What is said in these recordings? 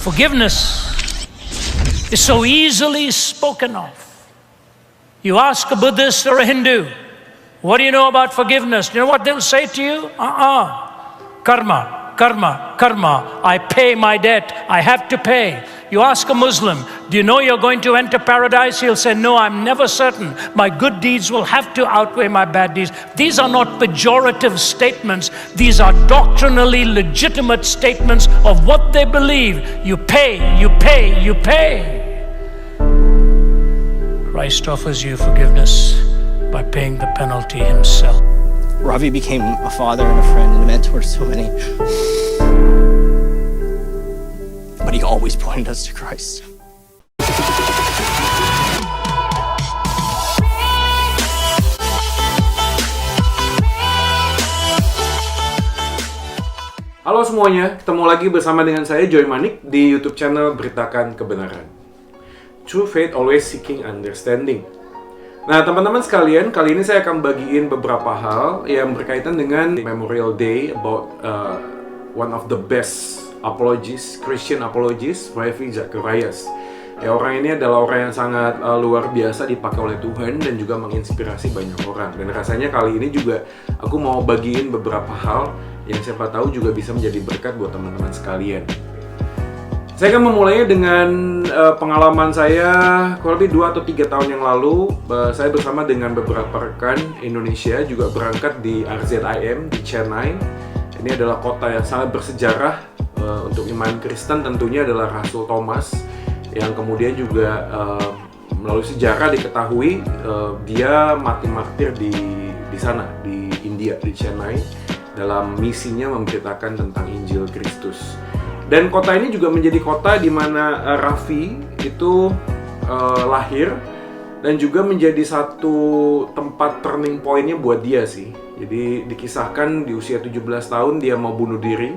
Forgiveness is so easily spoken of. You ask a Buddhist or a Hindu, what do you know about forgiveness? You know what they'll say to you? Karma, karma, karma. I pay my debt. I have to pay. You ask a Muslim, do you know you're going to enter paradise? He'll say, no, I'm never certain. My good deeds will have to outweigh my bad deeds. These are not pejorative statements. These are doctrinally legitimate statements of what they believe. You pay, you pay, you pay. Christ offers you forgiveness by paying the penalty himself. Ravi became a father and a friend and a mentor to so many. But he always pointed us to Christ. Halo semuanya, ketemu lagi bersama dengan saya Joy Manik di YouTube channel Beritakan Kebenaran. True faith always seeking understanding. Nah teman-teman sekalian, kali ini saya akan bagiin beberapa hal yang berkaitan dengan Memorial Day about one of the best apologists, Christian apologists, Ravi Zacharias. Ya, orang ini adalah orang yang sangat luar biasa dipakai oleh Tuhan dan juga menginspirasi banyak orang. Dan rasanya kali ini juga aku mau bagiin beberapa hal yang siapa tahu juga bisa menjadi berkat buat teman-teman sekalian. Saya akan memulainya dengan pengalaman saya kurang lebih 2 atau 3 tahun yang lalu. Saya bersama dengan beberapa rekan Indonesia juga berangkat di RZIM di Chennai. Ini adalah kota yang sangat bersejarah untuk iman Kristen, tentunya adalah Rasul Thomas yang kemudian juga melalui sejarah diketahui dia mati martir di sana di India, di Chennai, dalam misinya memberitakan tentang Injil Kristus. Dan kota ini juga menjadi kota di mana Ravi itu lahir dan juga menjadi satu tempat turning point-nya buat dia sih. Jadi dikisahkan di usia 17 tahun dia mau bunuh diri.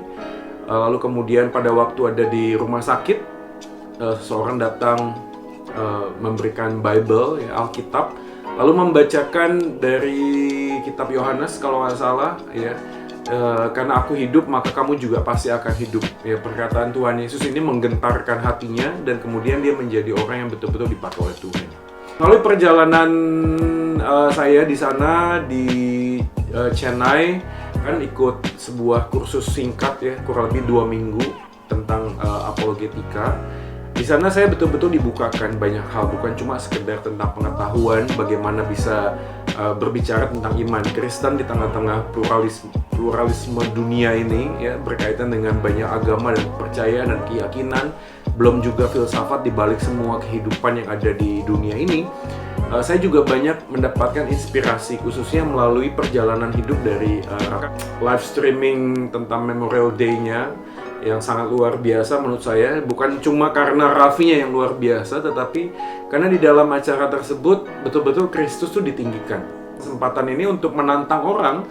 Lalu kemudian pada waktu ada di rumah sakit, seseorang datang memberikan Bible, ya, Alkitab, lalu membacakan dari kitab Yohanes kalau nggak salah, ya. Karena aku hidup maka kamu juga pasti akan hidup. Ya, perkataan Tuhan Yesus ini menggentarkan hatinya dan kemudian dia menjadi orang yang betul-betul dipakai oleh Tuhan. Lalu perjalanan saya di sana di Chennai kan ikut sebuah kursus singkat ya, kurang lebih 2 minggu tentang apologetika. Di sana saya betul-betul dibukakan banyak hal, bukan cuma sekedar tentang pengetahuan bagaimana bisa berbicara tentang iman Kristen di tengah-tengah pluralisme dunia ini ya, berkaitan dengan banyak agama dan kepercayaan dan keyakinan, belum juga filsafat di balik semua kehidupan yang ada di dunia ini. Saya juga banyak mendapatkan inspirasi khususnya melalui perjalanan hidup dari live streaming tentang Memorial Day-nya yang sangat luar biasa menurut saya, bukan cuma karena Ravinya yang luar biasa, tetapi karena di dalam acara tersebut betul-betul Kristus tuh ditinggikan. Kesempatan ini untuk menantang orang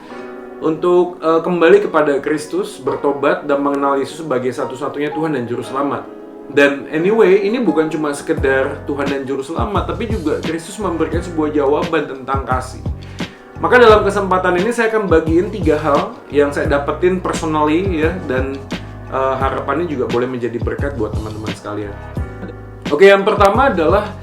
untuk kembali kepada Kristus, bertobat dan mengenal Yesus sebagai satu-satunya Tuhan dan Juru Selamat. Dan anyway, ini bukan cuma sekedar Tuhan dan Juru Selamat, tapi juga Kristus memberikan sebuah jawaban tentang kasih. Maka dalam kesempatan ini saya akan bagiin 3 hal yang saya dapetin personally ya, dan harapannya juga boleh menjadi berkat buat teman-teman sekalian. Oke, yang pertama adalah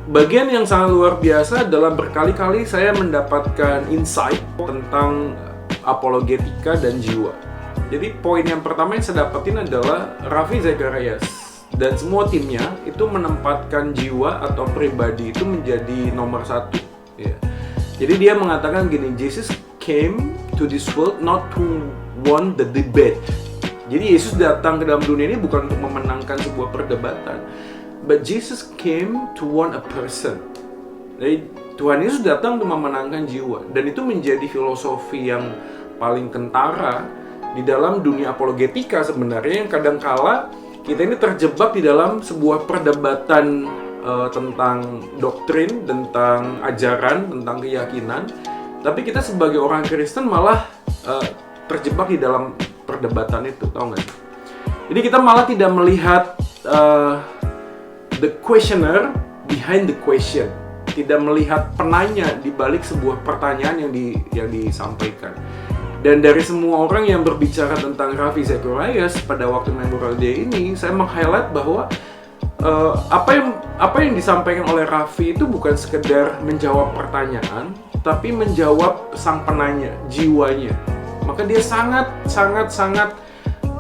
bagian yang sangat luar biasa adalah berkali-kali saya mendapatkan insight tentang apologetika dan jiwa. Jadi poin yang pertama yang saya dapetin adalah Ravi Zacharias dan semua timnya itu menempatkan jiwa atau pribadi itu menjadi nomor 1 ya. Jadi dia mengatakan gini, Jesus came to this world not to win the debate. Jadi Yesus datang ke dalam dunia ini bukan untuk memenangkan sebuah perdebatan, but Jesus came to win a person. Jadi Tuhan Yesus datang untuk memenangkan jiwa, dan itu menjadi filosofi yang paling kentara di dalam dunia apologetika sebenarnya, yang kadangkala kita ini terjebak di dalam sebuah perdebatan tentang doktrin, tentang ajaran, tentang keyakinan, tapi kita sebagai orang Kristen malah terjebak di dalam perdebatan itu, tau nggak? Jadi kita malah tidak melihat the questioner behind the question, tidak melihat penanya di balik sebuah pertanyaan yang disampaikan. Dan dari semua orang yang berbicara tentang Ravi Zacharias pada waktu Memorial Day ini, saya meng-highlight bahwa apa yang disampaikan oleh Ravi itu bukan sekedar menjawab pertanyaan, tapi menjawab sang penanya, jiwanya. Maka dia sangat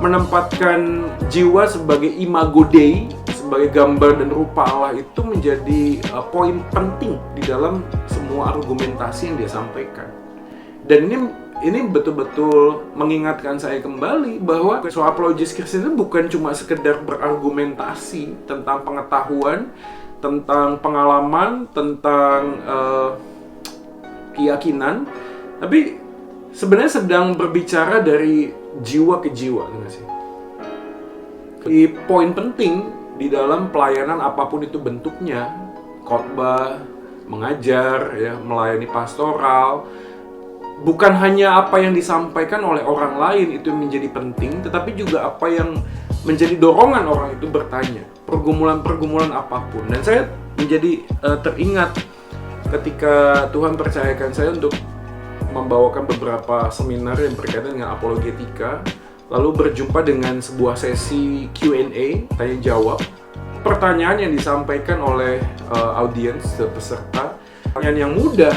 menempatkan jiwa sebagai imago Dei, sebagai gambar dan rupa Allah itu menjadi poin penting di dalam semua argumentasi yang dia sampaikan. Dan ini betul-betul mengingatkan saya kembali bahwa apologesis Kristen itu bukan cuma sekedar berargumentasi tentang pengetahuan, tentang pengalaman, tentang keyakinan, tapi sebenarnya sedang berbicara dari jiwa ke jiwa, enggak sih? Di poin penting di dalam pelayanan apapun itu bentuknya, khotbah, mengajar, ya, melayani pastoral, bukan hanya apa yang disampaikan oleh orang lain itu menjadi penting, tetapi juga apa yang menjadi dorongan orang itu bertanya, pergumulan-pergumulan apapun. Dan saya menjadi teringat ketika Tuhan percayakan saya untuk membawakan beberapa seminar yang berkaitan dengan apologetika, lalu berjumpa dengan sebuah sesi Q&A, tanya jawab. Pertanyaan yang disampaikan oleh audiens, peserta, pertanyaan yang mudah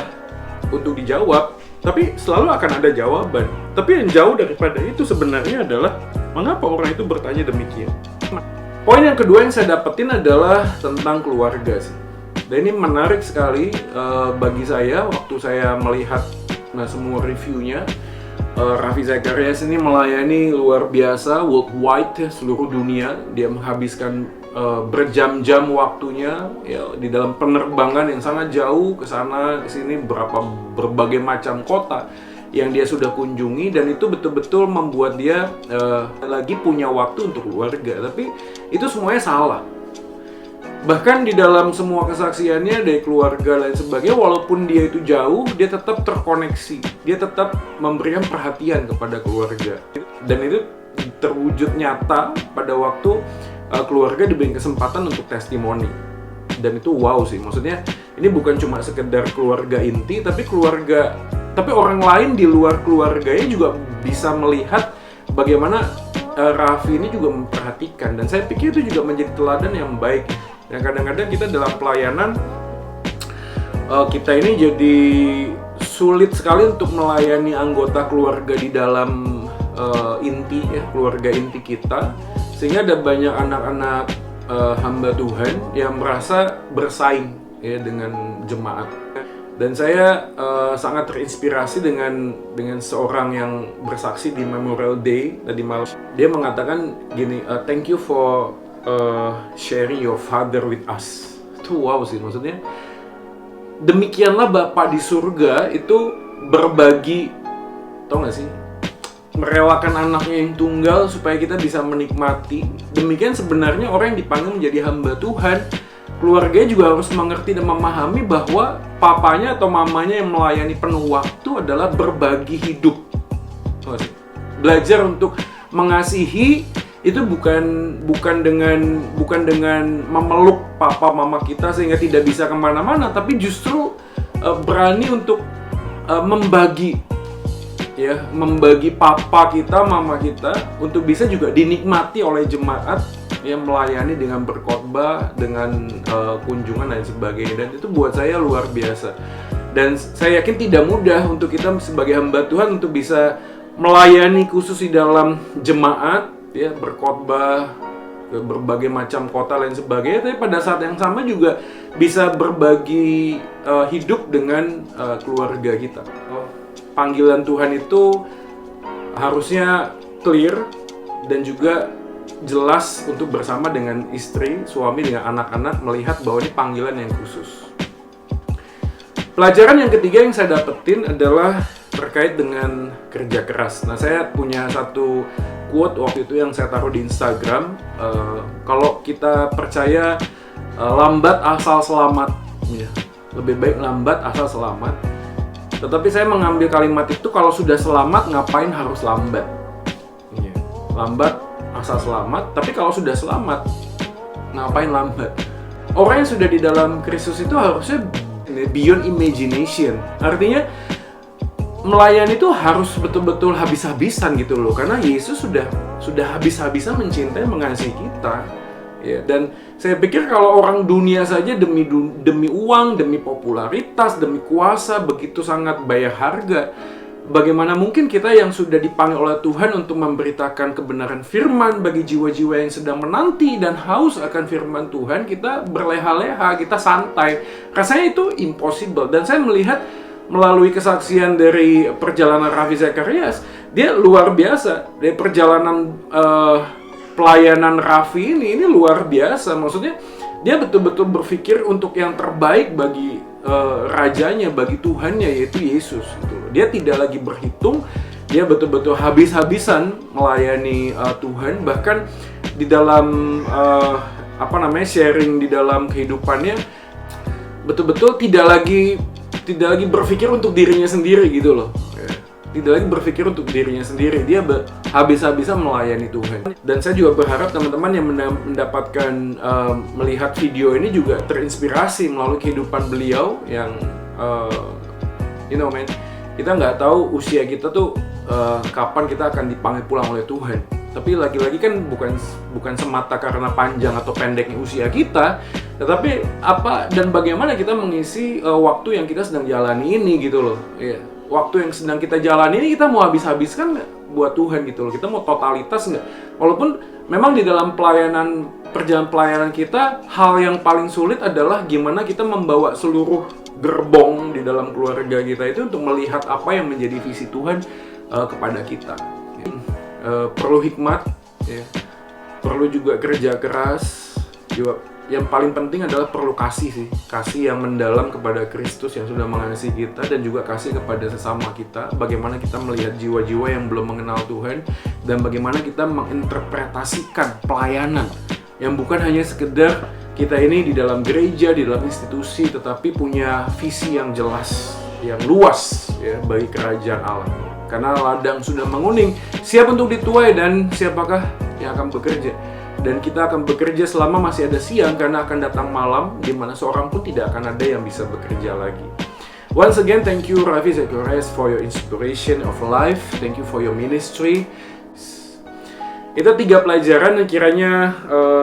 untuk dijawab, tapi selalu akan ada jawaban. Tapi yang jauh daripada itu sebenarnya adalah mengapa orang itu bertanya demikian. Poin yang kedua yang saya dapetin adalah tentang keluarga sih. Dan ini menarik sekali bagi saya waktu saya melihat semua reviewnya. Ravi Zacharias ini melayani luar biasa, worldwide, seluruh dunia. Dia menghabiskan berjam-jam waktunya ya, di dalam penerbangan yang sangat jauh ke sana ke sini, berbagai macam kota yang dia sudah kunjungi, dan itu betul-betul membuat dia lagi punya waktu untuk keluarga. Tapi itu semuanya salah. Bahkan di dalam semua kesaksiannya dari keluarga dan sebagainya, walaupun dia itu jauh, dia tetap terkoneksi, dia tetap memberikan perhatian kepada keluarga, dan itu terwujud nyata pada waktu keluarga diberi kesempatan untuk testimoni. Dan itu wow sih, maksudnya ini bukan cuma sekedar keluarga inti, tapi orang lain di luar keluarganya juga bisa melihat bagaimana Ravi ini juga memperhatikan. Dan saya pikir itu juga menjadi teladan yang baik. Yang kadang-kadang kita dalam pelayanan, kita ini jadi sulit sekali untuk melayani anggota keluarga di dalam inti, ya, keluarga inti kita, sehingga ada banyak anak-anak hamba Tuhan yang merasa bersaing ya dengan jemaat. Dan saya sangat terinspirasi dengan seorang yang bersaksi di Memorial Day tadi malam. Dia mengatakan gini, thank you for sharing your father with us. Itu wow sih, maksudnya demikianlah Bapa di surga itu berbagi, tau gak sih, merelakan anaknya yang tunggal supaya kita bisa menikmati. Demikian sebenarnya orang yang dipanggil menjadi hamba Tuhan, keluarganya juga harus mengerti dan memahami bahwa papanya atau mamanya yang melayani penuh waktu adalah berbagi hidup. Belajar untuk mengasihi itu bukan dengan memeluk papa mama kita sehingga tidak bisa kemana-mana, tapi justru berani untuk membagi papa kita, mama kita untuk bisa juga dinikmati oleh jemaat yang melayani dengan berkhotbah, dengan kunjungan dan sebagainya. Dan itu buat saya luar biasa. Dan saya yakin tidak mudah untuk kita sebagai hamba Tuhan untuk bisa melayani khusus di dalam jemaat, ya, berkhotbah ke berbagai macam kota dan sebagainya, tapi pada saat yang sama juga bisa berbagi hidup dengan keluarga kita. Panggilan Tuhan itu harusnya clear dan juga jelas untuk bersama dengan istri, suami, dengan anak-anak melihat bahwa ini panggilan yang khusus. Pelajaran yang ketiga yang saya dapetin adalah terkait dengan kerja keras. Nah, saya punya satu quote waktu itu yang saya taruh di Instagram. Kalau kita percaya lambat asal selamat, ya, lebih baik lambat asal selamat. Tetapi saya mengambil kalimat itu, kalau sudah selamat ngapain harus lambat? Ya, lambat asal selamat, tapi kalau sudah selamat ngapain lambat? Orang yang sudah di dalam Kristus itu harusnya beyond imagination. Artinya melayani itu harus betul-betul habis-habisan gitu loh, karena Yesus sudah habis-habisan mencintai, mengasihi kita. Ya, dan saya pikir kalau orang dunia saja demi uang, demi popularitas, demi kuasa begitu sangat bayar harga, bagaimana mungkin kita yang sudah dipanggil oleh Tuhan untuk memberitakan kebenaran firman bagi jiwa-jiwa yang sedang menanti dan haus akan firman Tuhan, kita berleha-leha, kita santai. Rasanya itu impossible. Dan saya melihat melalui kesaksian dari perjalanan Raffi Zacharias, dia luar biasa. Dari perjalanan pelayanan Raffi ini luar biasa. Maksudnya dia betul-betul berpikir untuk yang terbaik bagi rajanya, bagi Tuhannya, yaitu Yesus gitu. Dia tidak lagi berhitung, dia betul-betul habis-habisan melayani Tuhan. Bahkan di dalam sharing di dalam kehidupannya, betul-betul tidak lagi berpikir untuk dirinya sendiri gitu loh. Tidak lagi berpikir untuk dirinya sendiri, dia habis-habisan melayani Tuhan. Dan saya juga berharap teman-teman yang mendapatkan melihat video ini juga terinspirasi melalui kehidupan beliau yang kita nggak tahu usia kita tuh kapan kita akan dipanggil pulang oleh Tuhan. Tapi lagi-lagi kan bukan semata karena panjang atau pendeknya usia kita, tetapi apa dan bagaimana kita mengisi waktu yang kita sedang jalani ini gitu loh. Ya, waktu yang sedang kita jalani ini kita mau habis-habiskan nggak buat Tuhan gitu loh. Kita mau totalitas nggak? Walaupun memang di dalam perjalanan pelayanan kita, hal yang paling sulit adalah gimana kita membawa seluruh gerbong di dalam keluarga kita itu untuk melihat apa yang menjadi visi Tuhan kepada kita. Perlu hikmat, ya. Perlu juga kerja keras. Juga yang paling penting adalah perlu kasih sih, kasih yang mendalam kepada Kristus yang sudah mengasihi kita, dan juga kasih kepada sesama kita. Bagaimana kita melihat jiwa-jiwa yang belum mengenal Tuhan, dan bagaimana kita menginterpretasikan pelayanan yang bukan hanya sekedar kita ini di dalam gereja, di dalam institusi, tetapi punya visi yang jelas, yang luas ya bagi kerajaan Allah. Karena ladang sudah menguning, siap untuk dituai, dan siapakah yang akan bekerja? Dan kita akan bekerja selama masih ada siang, karena akan datang malam di mana seorang pun tidak akan ada yang bisa bekerja lagi. Once again, thank you Raffi Zacharias for your inspiration of life. Thank you for your ministry. Itu 3 pelajaran yang kiranya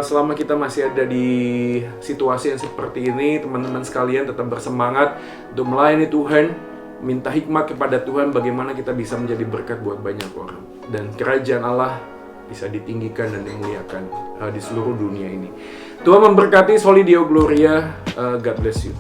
selama kita masih ada di situasi yang seperti ini, teman-teman sekalian tetap bersemangat untuk melayani Tuhan. Minta hikmat kepada Tuhan bagaimana kita bisa menjadi berkat buat banyak orang. Dan kerajaan Allah bisa ditinggikan dan dimuliakan di seluruh dunia ini. Tuhan memberkati. Soli Deo Gloria. God bless you.